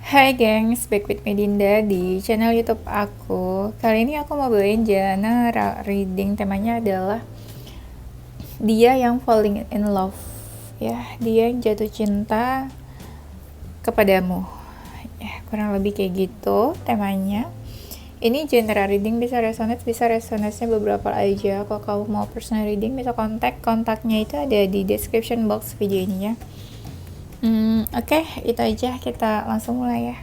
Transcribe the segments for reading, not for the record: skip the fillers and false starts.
Hai gengs, back with Medinda di channel YouTube aku. Kali ini aku mau bawain genre reading, temanya adalah dia yang falling in love. Ya, dia yang jatuh cinta kepadamu. Ya, kurang lebih kayak gitu temanya. Ini genre reading bisa resonate-nya beberapa aja. Kalau kamu mau personal reading bisa kontaknya itu ada di description box video ini ya. Oke, itu aja, kita langsung mulai ya.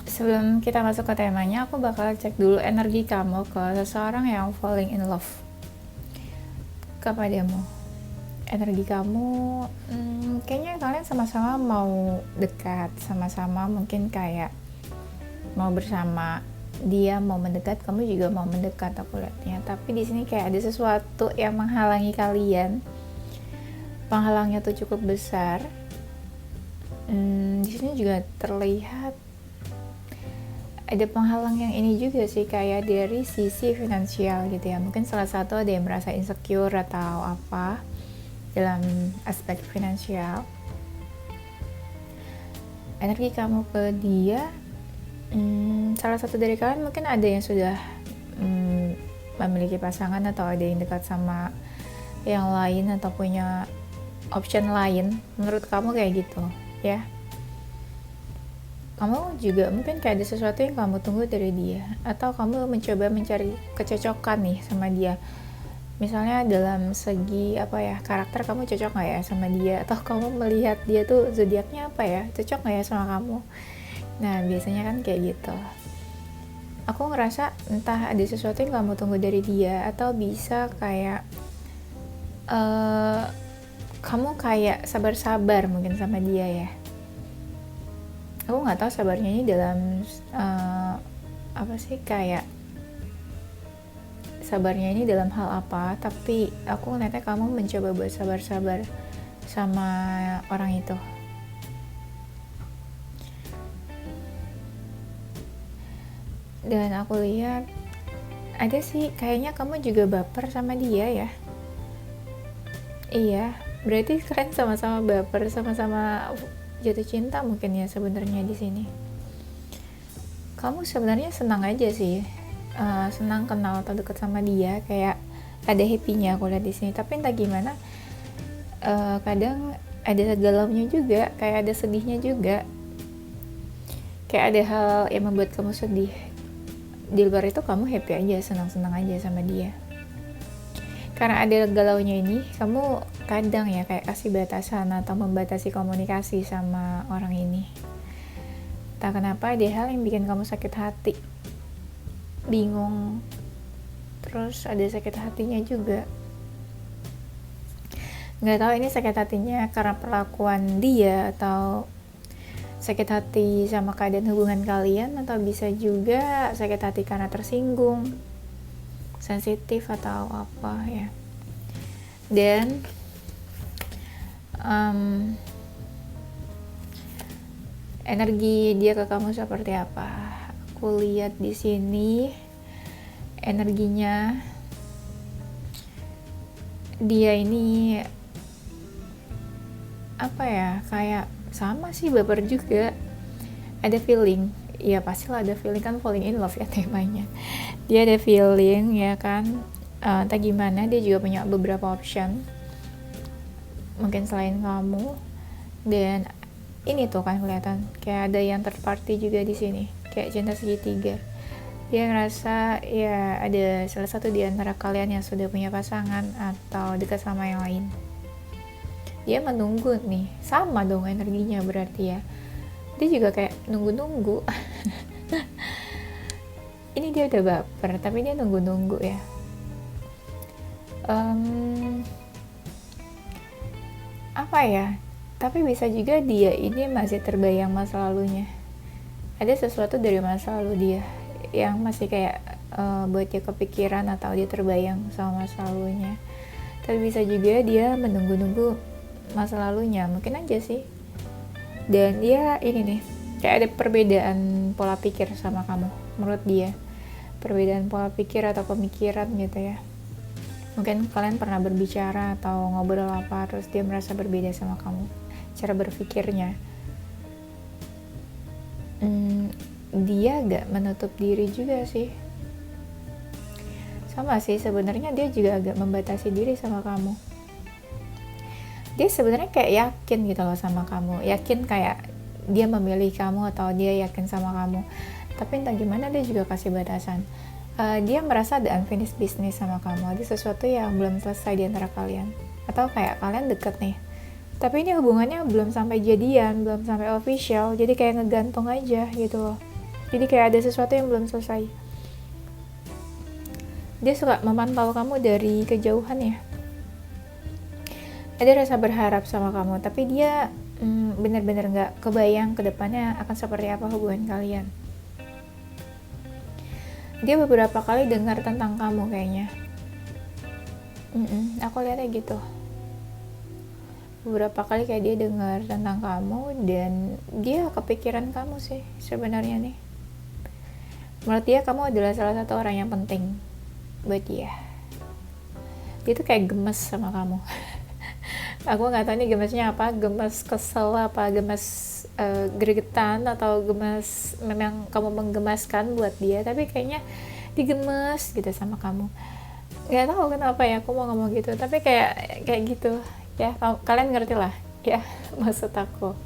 Sebelum kita masuk ke temanya, aku bakal cek dulu energi kamu ke seseorang yang falling in love kepadamu. Energi kamu, kayaknya kalian sama-sama mau dekat, sama-sama mungkin kayak mau bersama. Dia mau mendekat, kamu juga mau mendekat, aku lihatnya. Tapi di sini kayak ada sesuatu yang menghalangi kalian. Penghalangnya tuh cukup besar. Di sini juga terlihat ada penghalang yang ini juga sih, kayak dari sisi finansial gitu ya. Mungkin salah satu ada yang merasa insecure atau apa dalam aspek finansial. Energi kamu ke dia, salah satu dari kalian mungkin ada yang sudah memiliki pasangan, atau ada yang dekat sama yang lain, atau punya option lain. Menurut kamu kayak gitu ya. Kamu juga mungkin kayak ada sesuatu yang kamu tunggu dari dia, atau kamu mencoba mencari kecocokan nih sama dia. Misalnya dalam segi apa ya, karakter kamu cocok nggak ya sama dia, atau kamu melihat dia tuh zodiaknya apa ya, cocok nggak ya sama kamu. Nah, biasanya kan kayak gitu. Aku ngerasa entah ada sesuatu yang kamu tunggu dari dia, atau bisa kayak kamu kayak sabar-sabar mungkin sama dia ya. Aku nggak tahu sabarnya ini dalam apa sih, kayak sabarnya ini dalam hal apa, tapi aku ngeliatnya kamu mencoba buat sabar-sabar sama orang itu. Dan aku lihat ada sih kayaknya kamu juga baper sama dia ya. Iya, berarti kalian sama-sama baper, sama-sama jatuh cinta mungkin ya sebenarnya di sini. Kamu sebenarnya senang aja sih, senang kenal atau dekat sama dia, kayak ada happy-nya aku lihat di sini. Tapi entah gimana, kadang ada galaunya juga, kayak ada sedihnya juga, kayak ada hal yang membuat kamu sedih. Di luar itu kamu happy aja, senang-senang aja sama dia. Karena ada galaunya ini, kamu kadang ya kayak kasih batasan atau membatasi komunikasi sama orang ini. Tak kenapa ada hal yang bikin kamu sakit hati, bingung, terus ada sakit hatinya juga. Nggak tahu ini sakit hatinya karena perlakuan dia, atau sakit hati sama keadaan hubungan kalian, atau bisa juga sakit hati karena tersinggung, sensitif atau apa ya. Dan energi dia ke kamu seperti apa? Aku lihat di sini energinya dia ini apa ya, kayak sama sih, baper juga, ada feeling. Ya pastilah ada feeling, kan falling in love ya temanya. Dia ada feeling ya kan, entah gimana dia juga punya beberapa option mungkin selain kamu. Dan ini tuh kan kelihatan kayak ada yang third party juga di sini, kayak cinta segitiga. Dia ngerasa ya ada salah satu di antara kalian yang sudah punya pasangan atau dekat sama yang lain. Dia menunggu nih, sama dong energinya berarti ya. Dia juga kayak nunggu-nunggu. Ini dia udah baper, tapi dia nunggu-nunggu ya. Apa ya? Tapi bisa juga dia ini masih terbayang masa lalunya. Ada sesuatu dari masa lalu dia yang masih kayak buat dia kepikiran, atau dia terbayang sama masa lalunya. Tapi bisa juga dia menunggu-nunggu masa lalunya, mungkin aja sih. Dan dia ini nih, kayak ada perbedaan pola pikir sama kamu, menurut dia. Perbedaan pola pikir atau pemikiran gitu ya. Mungkin kalian pernah berbicara atau ngobrol apa, terus dia merasa berbeda sama kamu cara berpikirnya. dia agak menutup diri juga sih. Sama sih, sebenarnya dia juga agak membatasi diri sama kamu. Dia sebenarnya kayak yakin gitu loh sama kamu, yakin kayak dia memilih kamu atau dia yakin sama kamu, tapi entah gimana dia juga kasih batasan. Dia merasa ada unfinished business sama kamu, ada sesuatu yang belum selesai di antara kalian, atau kayak kalian deket nih tapi ini hubungannya belum sampai jadian, belum sampai official, jadi kayak ngegantung aja gitu loh. Jadi kayak ada sesuatu yang belum selesai. Dia suka memantau kamu dari kejauhan ya. Ada rasa berharap sama kamu, tapi dia benar-benar nggak kebayang ke depannya akan seperti apa hubungan kalian. Dia beberapa kali dengar tentang kamu kayaknya. Aku lihatnya gitu. Beberapa kali kayak dia dengar tentang kamu dan dia kepikiran kamu sih sebenarnya nih. Menurut dia kamu adalah salah satu orang yang penting buat dia. Dia tuh kayak gemes sama kamu. Aku nggak tahu nih gemesnya apa, gemes kesel apa, gemes gregetan atau gemes memang kamu menggemaskan buat dia, tapi kayaknya digemes gitu sama kamu. Nggak tahu kenapa ya aku mau ngomong gitu, tapi kayak gitu ya, kalian ngerti lah ya maksud aku.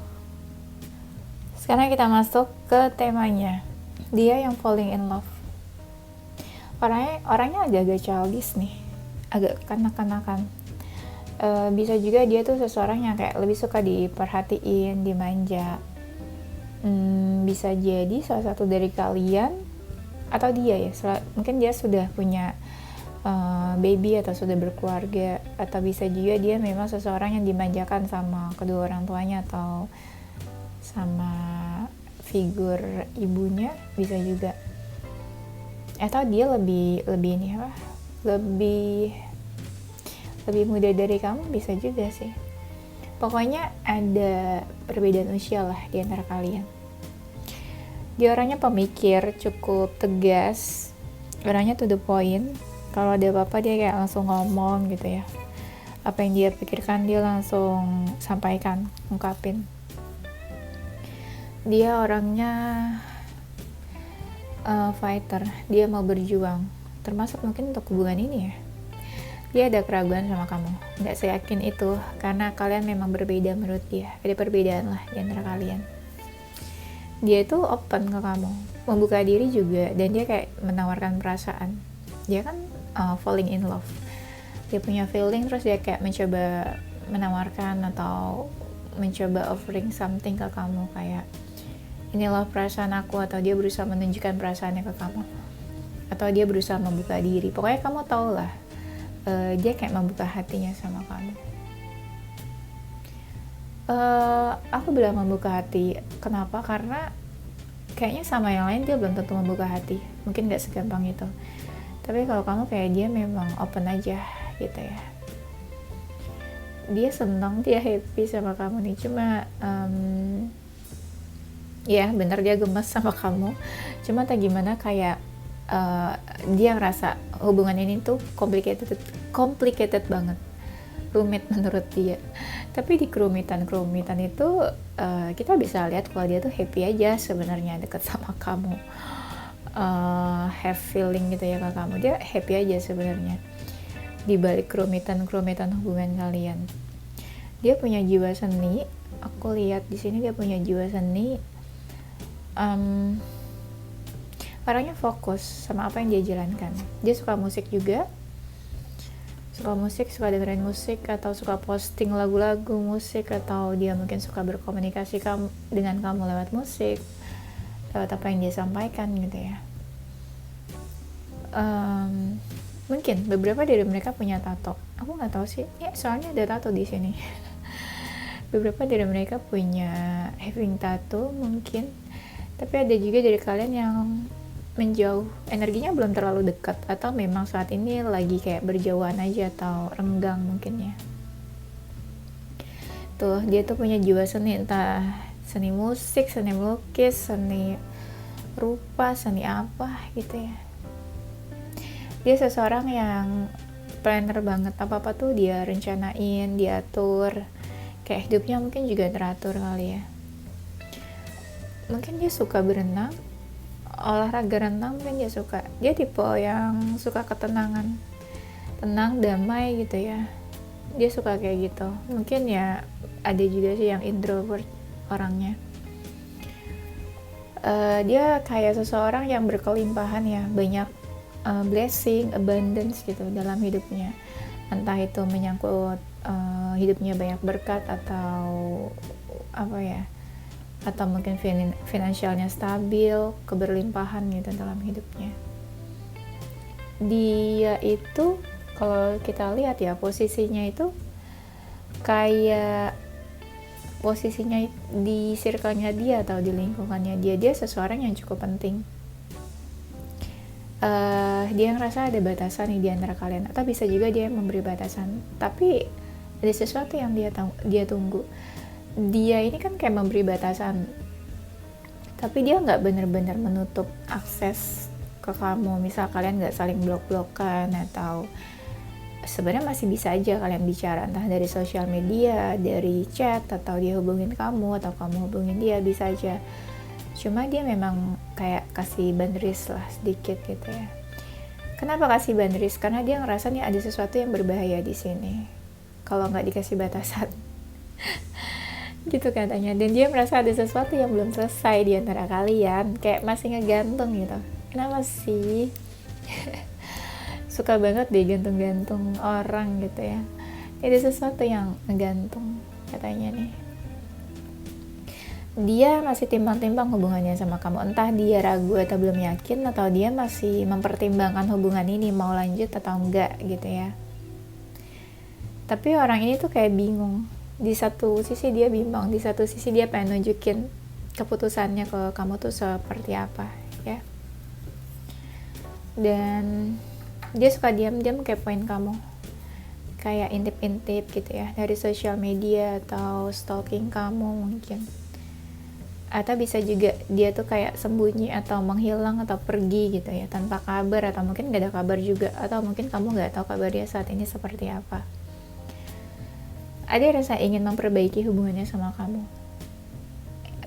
Sekarang kita masuk ke temanya, dia yang falling in love. Orangnya agak-agak childish nih, agak kanak-kanakan. Bisa juga dia tuh seseorang yang kayak lebih suka diperhatiin, dimanja. Bisa jadi salah satu dari kalian atau dia ya, mungkin dia sudah punya baby atau sudah berkeluarga, atau bisa juga dia memang seseorang yang dimanjakan sama kedua orang tuanya atau sama figur ibunya, bisa juga. Atau dia lebih ini apa? Lebih muda dari kamu, bisa juga sih. Pokoknya ada perbedaan usia lah di antara kalian. Dia orangnya pemikir, cukup tegas, orangnya to the point. Kalau ada apa-apa dia kayak langsung ngomong gitu ya. Apa yang dia pikirkan dia langsung sampaikan, ungkapin. Dia orangnya fighter, dia mau berjuang. Termasuk mungkin untuk hubungan ini ya. Dia ada keraguan sama kamu, nggak seyakin itu karena kalian memang berbeda menurut dia. Ada perbedaan lah di antara kalian. Dia itu open ke kamu, membuka diri juga, dan dia kayak menawarkan perasaan. Dia kan falling in love, dia punya feeling, terus dia kayak mencoba menawarkan atau mencoba offering something ke kamu, kayak inilah perasaan aku, atau dia berusaha menunjukkan perasaannya ke kamu, atau dia berusaha membuka diri. Pokoknya kamu tau lah, dia kayak membuka hatinya sama kamu. Aku bilang membuka hati, kenapa? Karena kayaknya sama yang lain dia belum tentu membuka hati, mungkin gak segampang itu. Tapi kalau kamu kayak dia memang open aja gitu ya. Dia senang, dia happy sama kamu nih. Cuma ya bener dia gemes sama kamu. Cuma tak gimana kayak dia ngerasa hubungan ini tuh complicated banget, rumit menurut dia. Tapi di kerumitan itu kita bisa lihat kalau dia tuh happy aja sebenarnya deket sama kamu. Have feeling gitu ya ke kamu, dia happy aja sebenarnya di balik kerumitan hubungan kalian. Dia punya jiwa seni, aku lihat di sini dia punya jiwa seni. Orangnya fokus sama apa yang dia jalankan. Dia suka musik juga, suka dengerin musik, atau suka posting lagu-lagu musik, atau dia mungkin suka berkomunikasi dengan kamu lewat musik, lewat apa yang dia sampaikan gitu ya. Mungkin beberapa dari mereka punya tato. Aku nggak tahu sih, ya soalnya ada tato di sini. Beberapa dari mereka punya having tato mungkin, tapi ada juga dari kalian yang menjauh, energinya belum terlalu dekat, atau memang saat ini lagi kayak berjauhan aja atau renggang mungkin ya. Tuh, dia tuh punya jiwa seni, entah seni musik, seni melukis, seni rupa, seni apa gitu ya. Dia seseorang yang planner banget, apa-apa tuh dia rencanain, diatur. Kayak hidupnya mungkin juga teratur kali ya. mungkin dia suka berenang, olahraga renang mungkin dia suka. Dia tipe yang suka ketenangan, tenang, damai gitu ya. Dia suka kayak gitu. Mungkin ya ada juga sih yang introvert orangnya. Dia kayak seseorang yang berkelimpahan ya, banyak blessing, abundance gitu dalam hidupnya. Entah itu menyangkut hidupnya banyak berkat atau apa ya, atau mungkin finansialnya stabil, keberlimpahan gitu dalam hidupnya. Dia itu kalau kita lihat ya posisinya itu kayak posisinya di circle-nya dia atau di lingkungannya dia seseorang yang cukup penting. Dia ngerasa ada batasan nih di antara kalian, atau bisa juga dia memberi batasan, tapi ada sesuatu yang dia tunggu. Dia ini kan kayak memberi batasan, tapi dia nggak benar-benar menutup akses ke kamu. Misal kalian nggak saling blok-blokan, atau sebenarnya masih bisa aja kalian bicara, entah dari sosial media, dari chat, atau dia hubungin kamu, atau kamu hubungin dia, bisa aja. Cuma dia memang kayak kasih boundaries lah sedikit gitu ya. Kenapa kasih boundaries? Karena dia ngerasa nih ada sesuatu yang berbahaya di sini kalau nggak dikasih batasan. Gitu katanya. Dan dia merasa ada sesuatu yang belum selesai di antara kalian, kayak masih ngegantung gitu. Kenapa sih? Suka banget deh gantung-gantung orang gitu ya. Ada sesuatu yang ngegantung katanya nih. Dia masih timbang-timbang hubungannya sama kamu, entah dia ragu atau belum yakin, atau dia masih mempertimbangkan hubungan ini mau lanjut atau enggak gitu ya. Tapi orang ini tuh kayak bingung. Di satu sisi dia bimbang, di satu sisi dia pengen nunjukin keputusannya ke kamu tuh seperti apa ya. Dan dia suka diam-diam kepoin kamu, kayak intip-intip gitu ya, dari sosial media atau stalking kamu mungkin. Atau bisa juga dia tuh kayak sembunyi atau menghilang atau pergi gitu ya, tanpa kabar, atau mungkin gak ada kabar juga, atau mungkin kamu gak tahu kabar dia saat ini seperti apa. Ada rasa ingin memperbaiki hubungannya sama kamu,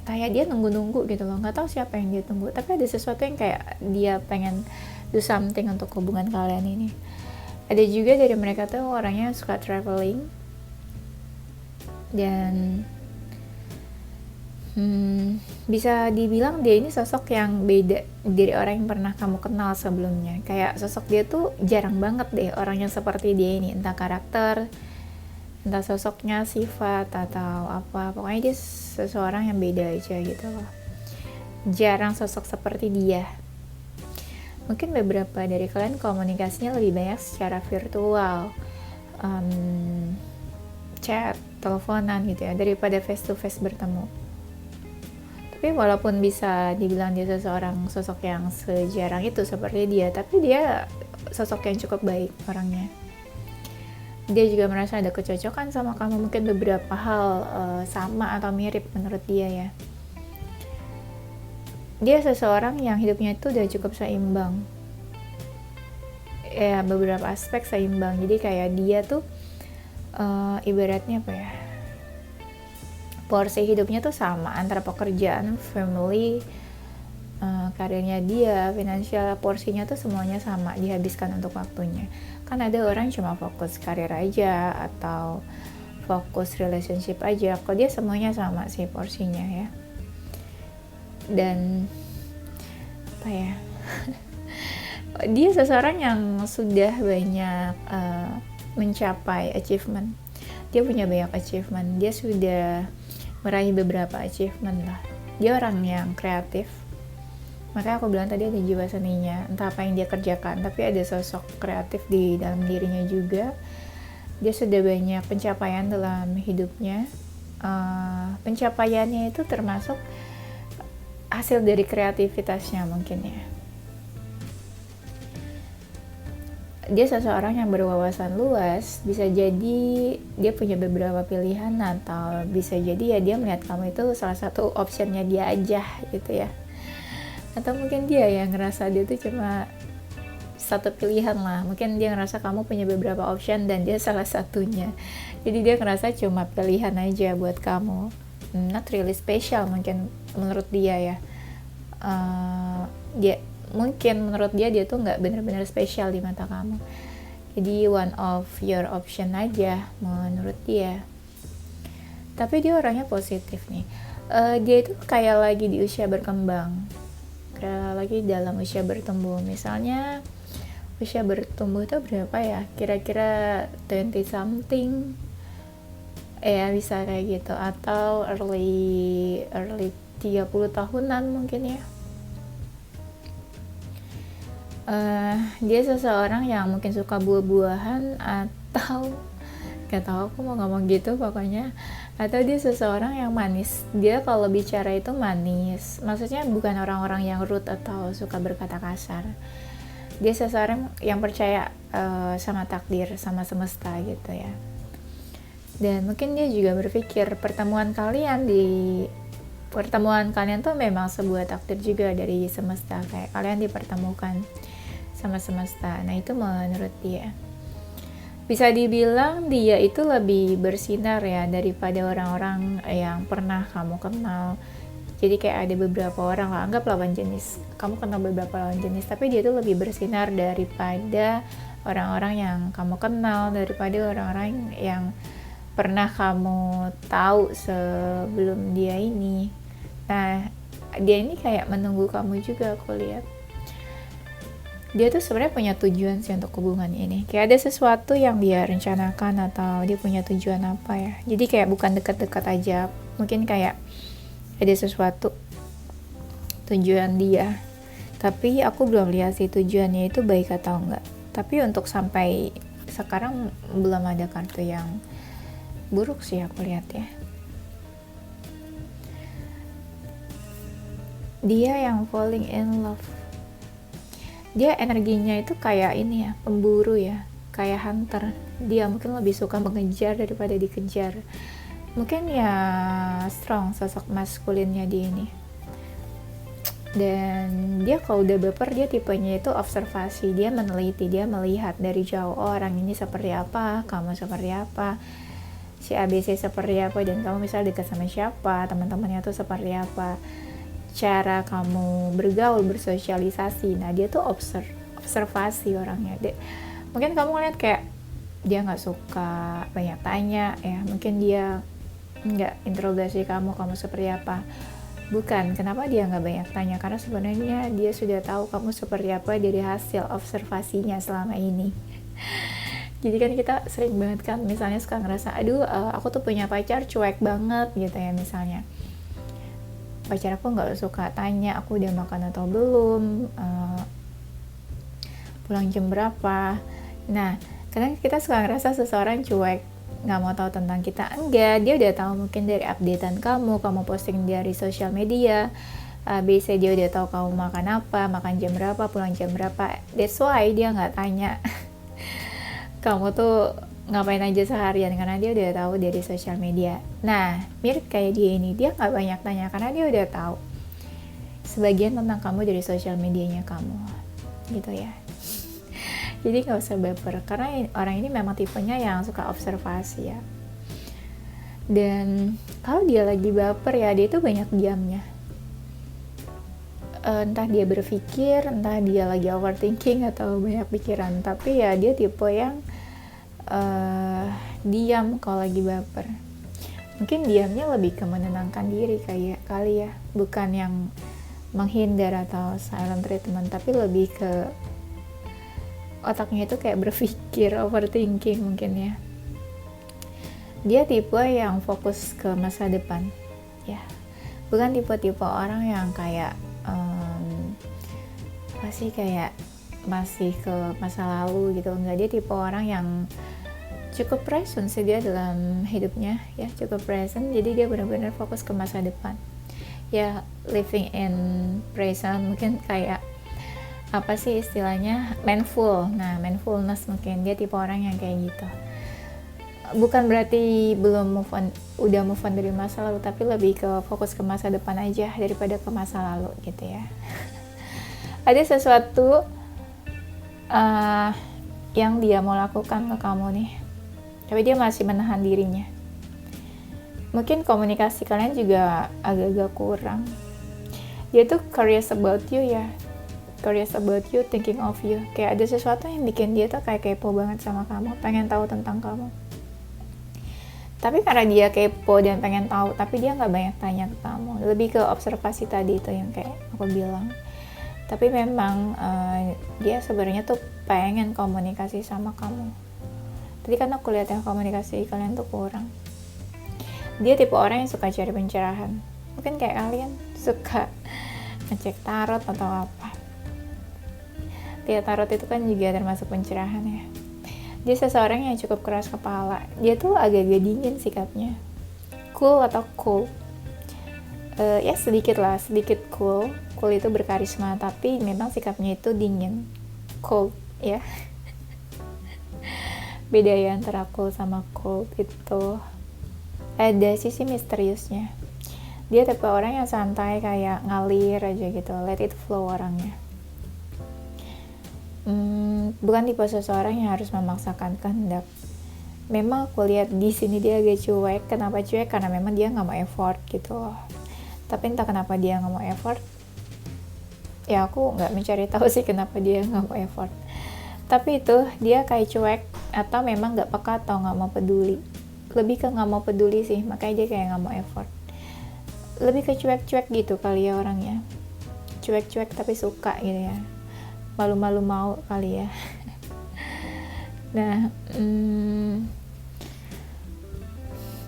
kayak dia nunggu-nunggu gitu loh, gak tahu siapa yang dia tunggu, tapi ada sesuatu yang kayak dia pengen do something untuk hubungan kalian ini. Ada juga dari mereka tuh orangnya suka traveling, dan bisa dibilang dia ini sosok yang beda dari orang yang pernah kamu kenal sebelumnya. Kayak sosok dia tuh jarang banget deh orang yang seperti dia ini, entah karakter, entah sosoknya, sifat, atau apa. Pokoknya dia seseorang yang beda aja gitu loh. Jarang sosok seperti dia. Mungkin beberapa dari kalian komunikasinya lebih banyak secara virtual, chat, teleponan gitu ya, daripada face to face bertemu. Tapi walaupun bisa dibilang dia sosok yang sejarang itu seperti dia, tapi dia sosok yang cukup baik orangnya. Dia juga merasa ada kecocokan sama kamu, mungkin beberapa hal sama atau mirip menurut dia ya. Dia seseorang yang hidupnya itu udah cukup seimbang. Ya, beberapa aspek seimbang. Jadi kayak dia tuh ibaratnya apa ya, porsi hidupnya tuh sama antara pekerjaan, family, karirnya dia, finansial, porsinya tuh semuanya sama dihabiskan untuk waktunya. Kan ada orang cuma fokus karir aja atau fokus relationship aja, kalau dia semuanya sama sih porsinya ya. Dan apa ya, dia seseorang yang sudah banyak mencapai achievement. Dia punya banyak achievement, dia sudah meraih beberapa achievement lah. Dia orang yang kreatif, makanya aku bilang tadi ada jiwa seninya. Entah apa yang dia kerjakan, tapi ada sosok kreatif di dalam dirinya juga. Dia sudah banyak pencapaian dalam hidupnya. Pencapaiannya itu termasuk hasil dari kreativitasnya mungkin ya. Dia seseorang yang berwawasan luas, bisa jadi dia punya beberapa pilihan, atau bisa jadi ya dia melihat kamu itu salah satu optionnya dia aja gitu ya. Atau mungkin dia yang ngerasa dia tuh cuma satu pilihan lah, mungkin dia ngerasa kamu punya beberapa option dan dia salah satunya, jadi dia ngerasa cuma pilihan aja buat kamu not really special mungkin menurut dia ya. Dia mungkin menurut dia tuh nggak benar-benar spesial di mata kamu. Jadi one of your option aja menurut dia. Tapi dia orangnya positif nih. Dia itu kayak lagi di usia berkembang, kayak lagi dalam usia bertumbuh. Misalnya usia bertumbuh itu berapa ya? Kira-kira 20 something ya, bisa kayak gitu, atau early 30 tahunan mungkin ya. Dia seseorang yang mungkin suka buah-buahan, atau gak tahu aku mau ngomong gitu pokoknya, atau dia seseorang yang manis. Dia kalau bicara itu manis, maksudnya bukan orang-orang yang rude atau suka berkata kasar. Dia seseorang yang percaya sama takdir, sama semesta gitu ya. Dan mungkin dia juga berpikir pertemuan kalian tuh memang sebuah takdir juga dari semesta, kayak kalian dipertemukan sama semesta. Nah itu menurut dia. Bisa dibilang dia itu lebih bersinar ya daripada orang-orang yang pernah kamu kenal. Jadi kayak ada beberapa orang lah, anggap lawan jenis. Kamu kenal beberapa lawan jenis, tapi dia itu lebih bersinar daripada orang-orang yang kamu kenal, daripada orang-orang yang pernah kamu tahu sebelum dia ini. Nah, dia ini kayak menunggu kamu juga, aku lihat. Dia tuh sebenarnya punya tujuan sih untuk hubungan ini. Kayak ada sesuatu yang dia rencanakan, atau dia punya tujuan apa ya. Jadi kayak bukan dekat-dekat aja. Mungkin kayak ada sesuatu tujuan dia. Tapi aku belum lihat sih tujuannya itu baik atau enggak. Tapi untuk sampai sekarang belum ada kartu yang buruk sih aku lihat ya. Dia yang falling in love. Dia energinya itu kayak ini ya, pemburu ya, kayak hunter. Dia mungkin lebih suka mengejar daripada dikejar. Mungkin ya strong sosok maskulinnya dia ini. Dan dia kalau udah baper, dia tipenya itu observasi. Dia meneliti, dia melihat dari jauh, oh, orang ini seperti apa, kamu seperti apa, si ABC seperti apa, dan kamu misalnya dekat sama siapa, teman-temannya tuh seperti apa, cara kamu bergaul, bersosialisasi. Nah dia tuh observasi orangnya. Mungkin kamu ngeliat kayak dia nggak suka banyak tanya ya, mungkin dia nggak interogasi kamu seperti apa. Bukan, kenapa dia nggak banyak tanya, karena sebenarnya dia sudah tahu kamu seperti apa dari hasil observasinya selama ini. Jadi kan kita sering banget kan misalnya suka ngerasa, aduh aku tuh punya pacar cuek banget gitu ya, misalnya pacar aku nggak suka tanya aku udah makan atau belum, pulang jam berapa. Nah kadang kita suka ngerasa seseorang cuek, nggak mau tahu tentang kita. Enggak, dia udah tahu mungkin dari updatean kamu posting dari sosial media, biasanya dia udah tahu kamu makan apa, makan jam berapa, pulang jam berapa. That's why dia nggak tanya kamu tuh ngapain aja seharian, karena dia udah tahu dari sosial media. Nah, mirip kayak dia ini, dia nggak banyak tanya karena dia udah tahu sebagian tentang kamu dari sosial medianya kamu, gitu ya. Jadi nggak usah baper, karena orang ini memang tipenya yang suka observasi ya. Dan kalau dia lagi baper ya, dia tuh banyak diamnya. Entah dia berpikir, entah dia lagi overthinking atau banyak pikiran, tapi ya dia tipe yang diam kalau lagi baper. Mungkin diamnya lebih ke menenangkan diri kali ya, bukan yang menghindar atau silent treatment, tapi lebih ke otaknya itu kayak berpikir, overthinking mungkin ya. Dia tipe yang fokus ke masa depan ya, bukan tipe-tipe orang yang kayak kayak masih ke masa lalu gitu. Enggak, dia tipe orang yang cukup present sih dia dalam hidupnya ya, cukup present. Jadi dia benar-benar fokus ke masa depan ya, living in present. Mungkin kayak apa sih istilahnya, mindful. Nah, mindfulness, mungkin dia tipe orang yang kayak gitu. Bukan berarti belum move on, udah move on dari masa lalu, tapi lebih ke fokus ke masa depan aja daripada ke masa lalu gitu ya. Ada sesuatu yang dia mau lakukan ke kamu nih, tapi dia masih menahan dirinya. mungkin komunikasi kalian juga agak-agak kurang. Dia tuh curious about you ya, curious about you, thinking of you. Kayak ada sesuatu yang bikin dia tuh kayak kepo banget sama kamu, pengen tahu tentang kamu. Tapi karena dia kepo dan pengen tahu, tapi dia nggak banyak tanya ke kamu, lebih ke observasi tadi itu yang kayak aku bilang. Tapi memang dia sebenarnya tuh pengen komunikasi sama kamu. Tadi kan aku lihat ya, komunikasi kalian tuh kurang. Dia tipe orang yang suka cari pencerahan. Mungkin kayak kalian suka ngecek tarot atau apa. Lihat tarot itu kan juga termasuk pencerahan ya. Dia seseorang yang cukup keras kepala. Dia tuh agak-agak dingin sikapnya. Cool atau cool. Ya sedikit cool. Cool itu berkarisma, tapi memang sikapnya itu dingin. Cold ya. Beda ya antara cool sama cold itu. Ada sisi misteriusnya. Dia tipe orang yang santai, kayak ngalir aja gitu, let it flow orangnya. Bukan tipe seseorang yang harus memaksakan kehendak. Memang aku lihat di sini dia agak cuek. Kenapa cuek? Karena memang dia nggak mau effort gitu. Tapi entah kenapa dia nggak mau effort. Ya aku nggak mencari tahu sih kenapa dia nggak mau effort. Tapi itu dia kayak cuek atau memang nggak peka atau nggak mau peduli. Lebih ke nggak mau peduli sih, makanya dia kayak nggak mau effort. Lebih ke cuek-cuek gitu kali ya orangnya. Cuek-cuek tapi suka gitu ya. Malu-malu mau kali ya. Nah,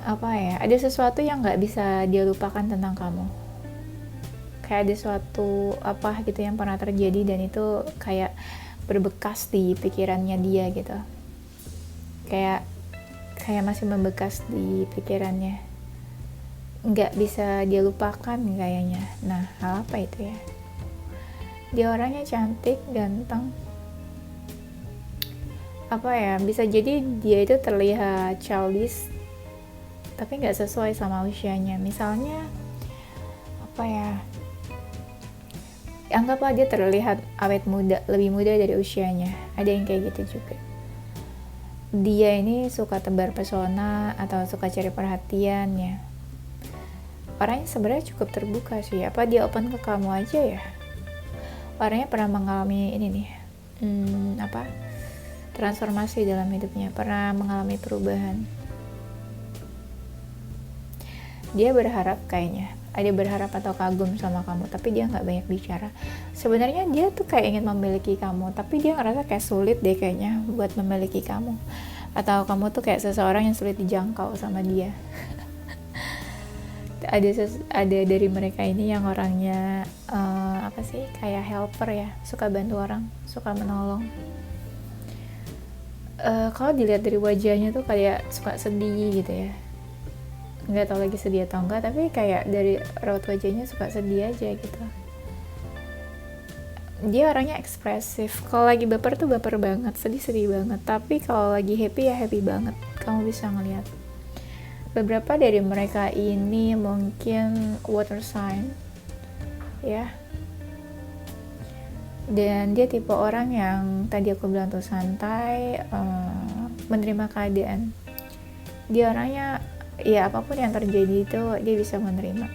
apa ya? Ada sesuatu yang nggak bisa dia lupakan tentang kamu. Kayak ada suatu apa gitu yang pernah terjadi dan itu kayak berbekas di pikirannya dia gitu. Kayak masih membekas di pikirannya, nggak bisa dia lupakan kayaknya. Nah, hal apa itu ya? Dia orangnya cantik, ganteng, apa ya, bisa jadi dia itu terlihat childish tapi nggak sesuai sama usianya. Misalnya apa ya, anggaplah dia terlihat awet muda, lebih muda dari usianya. Ada yang kayak gitu juga. Dia ini suka tebar pesona atau suka cari perhatian ya. Orangnya sebenarnya cukup terbuka sih. Apa dia open ke kamu aja ya? Orangnya pernah mengalami ini nih, transformasi dalam hidupnya, pernah mengalami perubahan. Dia berharap kayaknya, ada berharap atau kagum sama kamu, tapi dia nggak banyak bicara. Sebenarnya dia tuh kayak ingin memiliki kamu, tapi dia ngerasa kayak sulit deh kayaknya buat memiliki kamu. Atau kamu tuh kayak seseorang yang sulit dijangkau sama dia. Ada dari mereka ini yang orangnya apa sih, kayak helper ya, suka bantu orang, suka menolong. Kalau dilihat dari wajahnya tuh kayak suka sedih gitu ya, nggak tahu lagi sedih atau enggak, tapi kayak dari raut wajahnya suka sedih aja gitu. Dia orangnya ekspresif. Kalau lagi baper tuh baper banget, sedih banget, tapi kalau lagi happy ya happy banget. Kamu bisa ngelihat beberapa dari mereka ini mungkin water sign ya, dan dia tipe orang yang tadi aku bilang tuh santai, menerima keadaan. Dia orangnya ya apapun yang terjadi itu dia bisa menerima.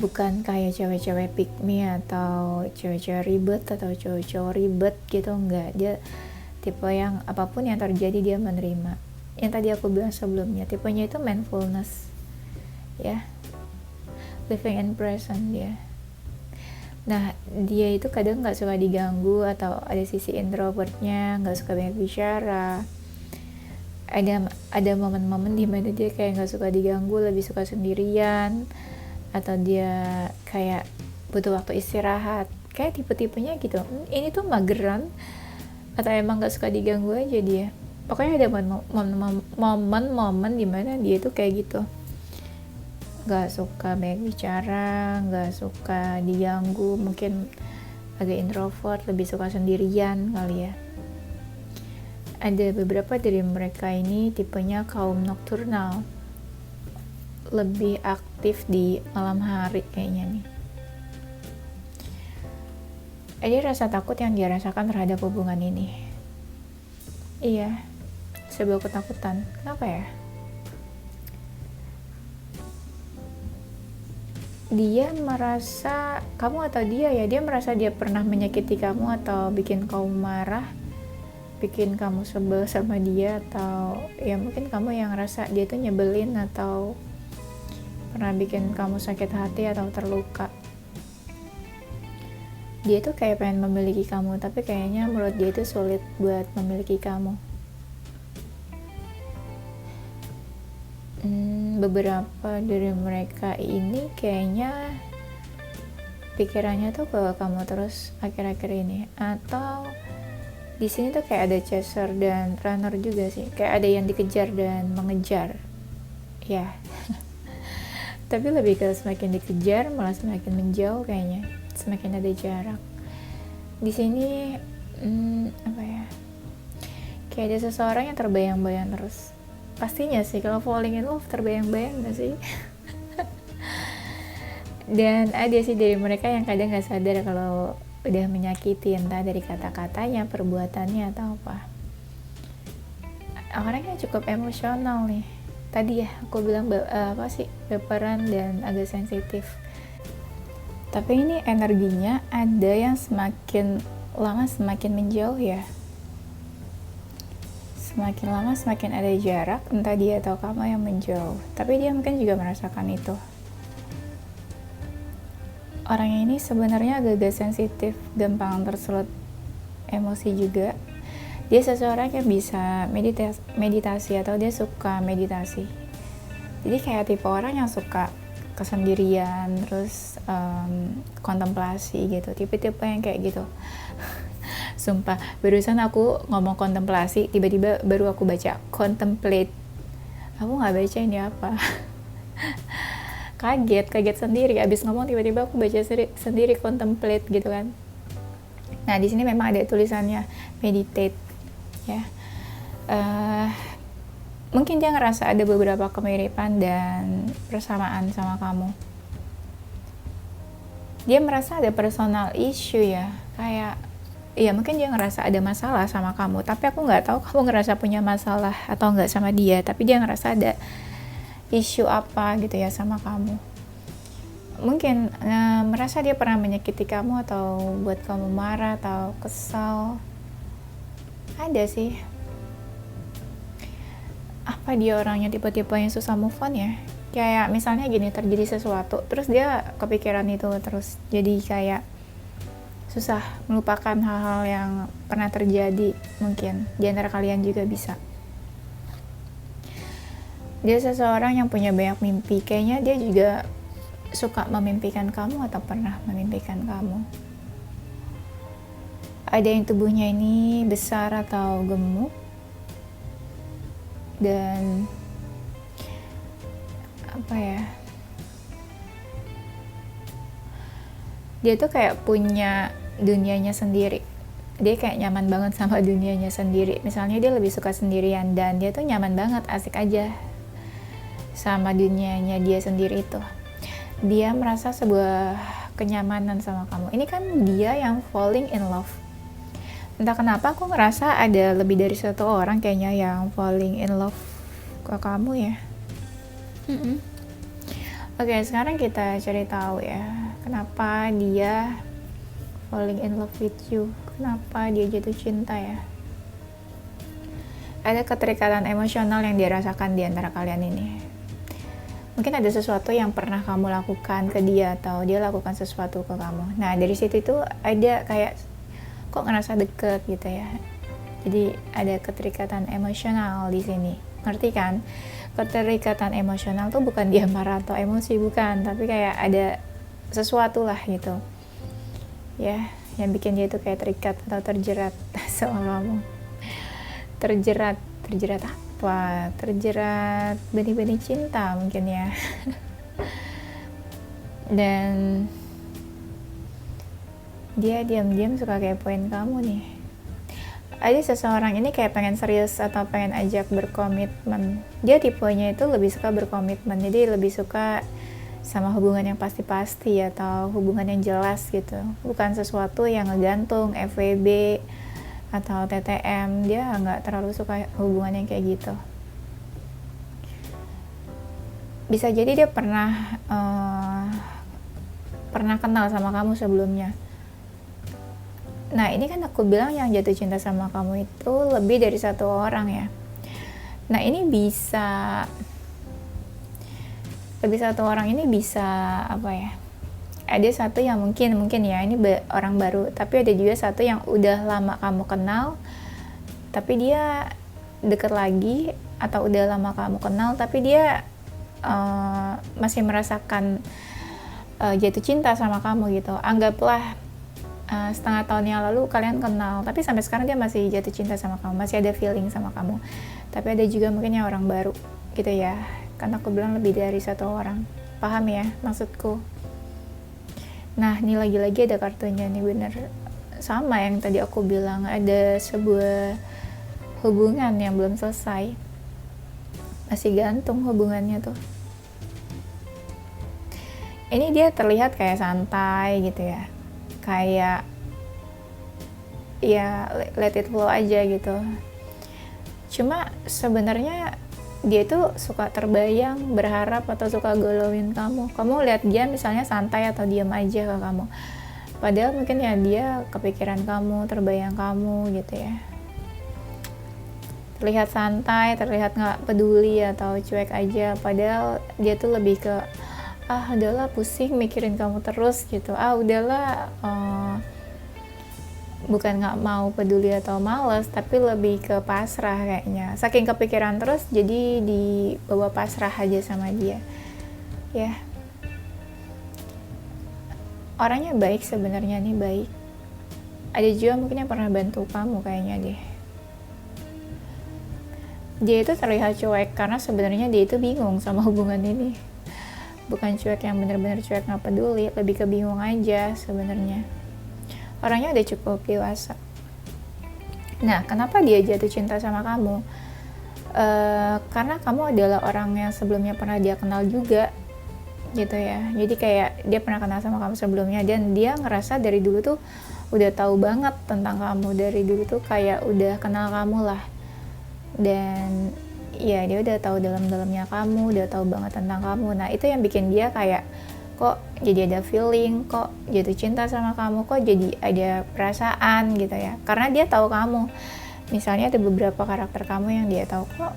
Bukan kayak cewek-cewek pick me atau cewek-cewek ribet atau cowok-cowok ribet gitu, enggak. Dia tipe yang apapun yang terjadi dia menerima. Yang tadi aku bilang sebelumnya, tipenya itu mindfulness ya, living in present dia. Nah, dia itu kadang nggak suka diganggu atau ada sisi introvertnya, nggak suka banyak bicara. Ada momen-momen di mana dia kayak nggak suka diganggu, lebih suka sendirian, atau dia kayak butuh waktu istirahat. Kayak tipe-tipenya gitu. Ini tuh mageran atau emang nggak suka diganggu aja dia. Pokoknya ada momen-momen di mana dia tuh kayak gitu. Gak suka banyak bicara, gak suka diganggu, mungkin agak introvert, lebih suka sendirian kali ya. Ada beberapa dari mereka ini tipenya kaum nocturnal, lebih aktif di malam hari kayaknya nih. Ada rasa takut yang dia rasakan terhadap hubungan ini. Iya, sebuah ketakutan. Kenapa ya? dia merasa kamu atau dia merasa dia pernah menyakiti kamu atau bikin kamu marah, bikin kamu sebel sama dia, atau ya mungkin kamu yang ngerasa dia tuh nyebelin atau pernah bikin kamu sakit hati atau terluka. Dia tuh kayak pengen memiliki kamu, tapi kayaknya menurut dia itu sulit buat memiliki kamu. Beberapa dari mereka ini kayaknya pikirannya tuh ke kamu terus akhir-akhir ini, atau di sini tuh kayak ada chaser dan runner juga sih, kayak ada yang dikejar dan mengejar ya. Tapi lebih ke semakin dikejar malah semakin menjauh, kayaknya semakin ada jarak di sini. Apa ya, kayak ada seseorang yang terbayang-bayang terus. Pastinya sih kalau falling in love terbayang-bayang gak sih? Dan ada sih dari mereka yang kadang gak sadar kalau udah menyakiti, entah dari kata-katanya, perbuatannya, atau apa. Orangnya cukup emosional nih. Tadi ya aku bilang baperan dan agak sensitif. Tapi ini energinya ada yang semakin lama semakin menjauh ya. Semakin lama semakin ada jarak, entah dia atau kamu yang menjauh. Tapi dia mungkin juga merasakan itu. Orangnya ini sebenarnya agak sensitif, gampang tersulut emosi juga. Dia seseorang yang bisa meditasi atau dia suka meditasi. Jadi kayak tipe orang yang suka kesendirian, terus kontemplasi gitu. Tipe-tipe yang kayak gitu. Sumpah, barusan aku ngomong kontemplasi, tiba-tiba baru aku baca contemplate. Aku nggak baca ini apa. kaget sendiri. Abis ngomong tiba-tiba aku baca sendiri contemplate gitu kan. Nah di sini memang ada tulisannya meditate ya. Mungkin dia ngerasa ada beberapa kemiripan dan persamaan sama kamu. Dia merasa ada personal issue ya, kayak iya mungkin dia ngerasa ada masalah sama kamu, tapi aku nggak tahu kamu ngerasa punya masalah atau nggak sama dia, tapi dia ngerasa ada isu apa gitu ya sama kamu. Mungkin merasa dia pernah menyakiti kamu atau buat kamu marah atau kesal. Ada sih. Apa dia orangnya tipe-tipe yang susah move on ya? Kayak misalnya gini, terjadi sesuatu terus dia kepikiran itu terus, jadi kayak susah melupakan hal-hal yang pernah terjadi. Mungkin di antara kalian juga bisa. Dia seseorang yang punya banyak mimpi. Kayaknya dia juga suka memimpikan kamu atau pernah memimpikan kamu. Ada yang tubuhnya ini besar atau gemuk. Dan apa ya, dia tuh kayak punya dunianya sendiri. Dia kayak nyaman banget sama dunianya sendiri. Misalnya dia lebih suka sendirian dan dia tuh nyaman banget, asik aja sama dunianya dia sendiri itu. Dia merasa sebuah kenyamanan sama kamu. Ini kan dia yang falling in love. Entah kenapa aku ngerasa ada lebih dari satu orang kayaknya yang falling in love ke kamu ya. Oke, sekarang kita cari tahu ya, kenapa dia falling in love with you, kenapa dia jatuh cinta ya. Ada keterikatan emosional yang dirasakan di antara kalian ini. Mungkin ada sesuatu yang pernah kamu lakukan ke dia atau dia lakukan sesuatu ke kamu. Nah dari situ itu ada kayak kok ngerasa deket gitu ya. Jadi ada keterikatan emosional di sini. Ngerti kan? Keterikatan emosional tuh bukan dia marah atau emosi, bukan, tapi kayak ada sesuatu lah gitu. Ya, yang bikin dia tuh kayak terikat atau terjerat sama kamu. Terjerat apa? Terjerat benih-benih cinta mungkin ya. Dan dia diam-diam suka kepoin kamu nih. Ada seseorang ini kayak pengen serius atau pengen ajak berkomitmen. Dia tipenya itu lebih suka berkomitmen, jadi lebih suka sama hubungan yang pasti-pasti atau hubungan yang jelas gitu, bukan sesuatu yang ngegantung, FWB atau TTM. Dia nggak terlalu suka hubungan yang kayak gitu. Bisa jadi dia pernah pernah kenal sama kamu sebelumnya. Nah ini kan aku bilang yang jatuh cinta sama kamu itu lebih dari satu orang ya. Nah ini bisa, lebih satu orang ini bisa apa ya, ada satu yang mungkin ya ini orang baru, tapi ada juga satu yang udah lama kamu kenal tapi dia deket lagi, atau udah lama kamu kenal tapi dia masih merasakan jatuh cinta sama kamu gitu. Anggaplah setengah tahun yang lalu kalian kenal, tapi sampai sekarang dia masih jatuh cinta sama kamu, masih ada feeling sama kamu. Tapi ada juga mungkin yang orang baru gitu ya, karena aku bilang lebih dari satu orang. Paham ya maksudku? Nah ini lagi-lagi ada kartunya nih, bener sama yang tadi aku bilang, ada sebuah hubungan yang belum selesai, masih gantung hubungannya tuh. Ini dia terlihat kayak santai gitu ya, kayak ya let it flow aja gitu. Cuma sebenarnya dia itu suka terbayang, berharap, atau suka galauin kamu. Kamu lihat dia misalnya santai atau diam aja ke kamu, padahal mungkin ya dia kepikiran kamu, terbayang kamu gitu ya. Terlihat santai, terlihat nggak peduli atau cuek aja, padahal dia tuh lebih ke udahlah pusing mikirin kamu terus gitu, udahlah bukan nggak mau peduli atau males, tapi lebih ke pasrah kayaknya, saking kepikiran terus jadi dibawa pasrah aja sama dia ya. Orangnya baik sebenarnya nih, baik. Ada juga mungkin yang pernah bantu kamu kayaknya deh. Dia itu terlihat cuek karena sebenarnya dia itu bingung sama hubungan ini. Bukan cuek yang benar-benar cuek nggak peduli, lebih ke bingung aja sebenarnya. Orangnya udah cukup dewasa. Nah, kenapa dia jatuh cinta sama kamu? Karena kamu adalah orang yang sebelumnya pernah dia kenal juga, gitu ya. Jadi kayak dia pernah kenal sama kamu sebelumnya, dan dia ngerasa dari dulu tuh udah tahu banget tentang kamu, dari dulu tuh kayak udah kenal kamu lah. Dan ya dia udah tahu dalam-dalamnya kamu, udah tahu banget tentang kamu. Nah itu yang bikin dia kayak kok jadi ada feeling, kok jatuh cinta sama kamu, kok jadi ada perasaan gitu ya. Karena dia tahu kamu, misalnya ada beberapa karakter kamu yang dia tahu, kok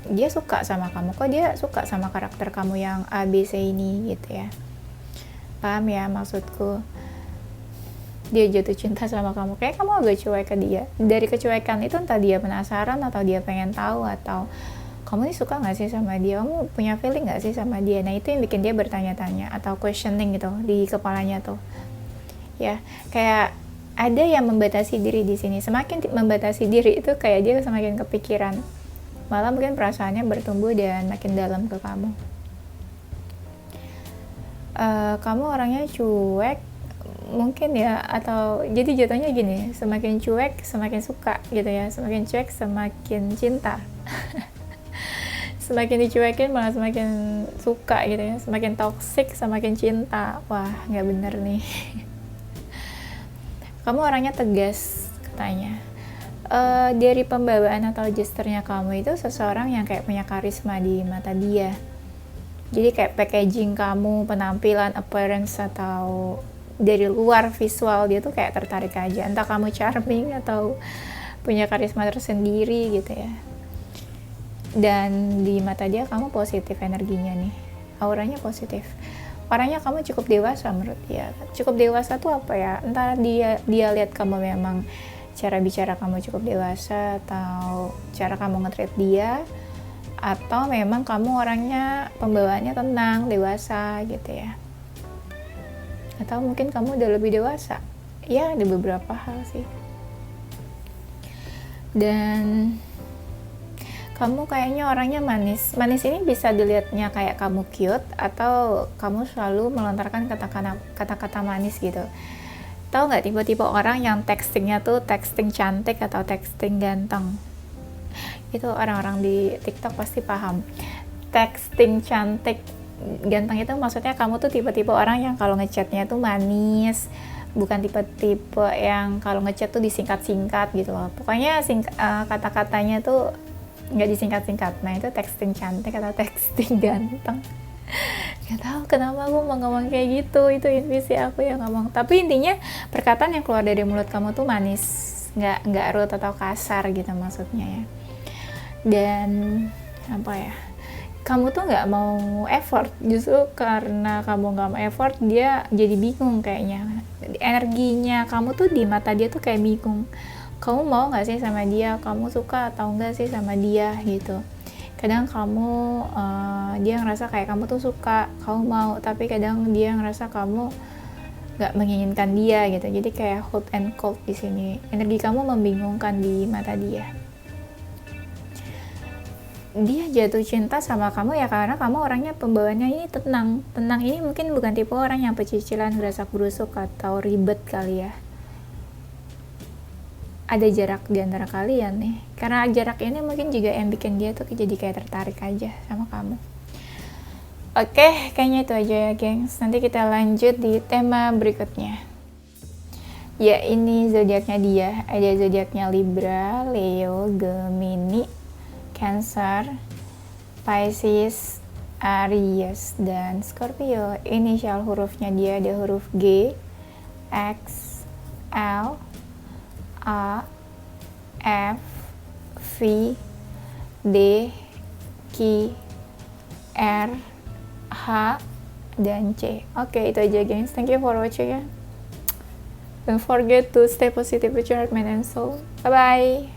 dia suka sama kamu, kok dia suka sama karakter kamu yang ABC ini gitu ya. Paham ya maksudku? Dia jatuh cinta sama kamu, kayak kamu agak cuek ke dia. Dari kecuekan itu entah dia penasaran atau dia pengen tahu, atau kamu nih suka gak sih sama dia, kamu punya feeling gak sih sama dia. Nah itu yang bikin dia bertanya-tanya atau questioning gitu di kepalanya tuh ya. Kayak ada yang membatasi diri di sini. Semakin membatasi diri itu kayak dia semakin kepikiran, malah mungkin perasaannya bertumbuh dan makin dalam ke kamu. Kamu orangnya cuek mungkin ya, atau jadi jatuhnya gini, semakin cuek semakin suka gitu ya, semakin cuek semakin cinta. Semakin dicuekin malah semakin suka gitu ya, semakin toksik semakin cinta. Wah nggak bener nih. Kamu orangnya tegas katanya. Dari pembawaan atau gesturnya kamu itu seseorang yang kayak punya karisma di mata dia. Jadi kayak packaging kamu, penampilan, appearance, atau dari luar visual dia tuh kayak tertarik aja. Entah kamu charming atau punya karisma tersendiri gitu ya. Dan di mata dia kamu positif energinya nih, auranya positif. Orangnya kamu cukup dewasa menurut dia. Cukup dewasa tuh apa ya? Entah dia lihat kamu memang cara bicara kamu cukup dewasa, atau cara kamu nge-treat dia, atau memang kamu orangnya pembawaannya tenang, dewasa gitu ya. Atau mungkin kamu udah lebih dewasa. Ya ada beberapa hal sih. Dan kamu kayaknya orangnya manis. Manis ini bisa dilihatnya kayak kamu cute, atau kamu selalu melontarkan kata-kata manis gitu. Tahu nggak tipe-tipe orang yang textingnya tuh texting cantik atau texting ganteng? Itu orang-orang di TikTok pasti paham. Texting cantik ganteng itu maksudnya kamu tuh tipe-tipe orang yang kalau ngechatnya tuh manis, bukan tipe-tipe yang kalau ngechat tuh disingkat-singkat gitu loh. Pokoknya kata-katanya tuh nggak disingkat-singkat. Nah itu texting cantik atau texting ganteng. Gak tahu kenapa aku mau ngomong kayak gitu, itu intuisi aku yang ngomong. Tapi intinya perkataan yang keluar dari mulut kamu tuh manis, nggak rude atau kasar gitu maksudnya ya. Dan apa ya, kamu tuh nggak mau effort, justru karena kamu nggak mau effort dia jadi bingung kayaknya. Energinya kamu tuh di mata dia tuh kayak bingung, kamu mau nggak sih sama dia, kamu suka atau enggak sih sama dia gitu. Kadang kamu dia ngerasa kayak kamu tuh suka, kamu mau, tapi kadang dia ngerasa kamu nggak menginginkan dia gitu. Jadi kayak hot and cold di sini. Energi kamu membingungkan di mata dia. Dia jatuh cinta sama kamu ya karena kamu orangnya pembawaannya ini tenang. Tenang ini mungkin bukan tipe orang yang pecicilan, gerasak gerusuk atau ribet kali ya. Ada jarak di antara kalian nih, karena jarak ini mungkin juga yang bikin dia tuh jadi kayak tertarik aja sama kamu. Oke, kayaknya itu aja ya gengs, nanti kita lanjut di tema berikutnya. Ya, ini zodiaknya dia, ada zodiaknya Libra, Leo, Gemini, Cancer, Pisces, Aries, dan Scorpio. Inisial hurufnya dia ada huruf G, X, L, A, F, V, D, Q, R, H, dan C. Oke, itu aja guys. Thank you for watching ya. Don't forget to stay positive with your heart, mind, and soul. Bye-bye.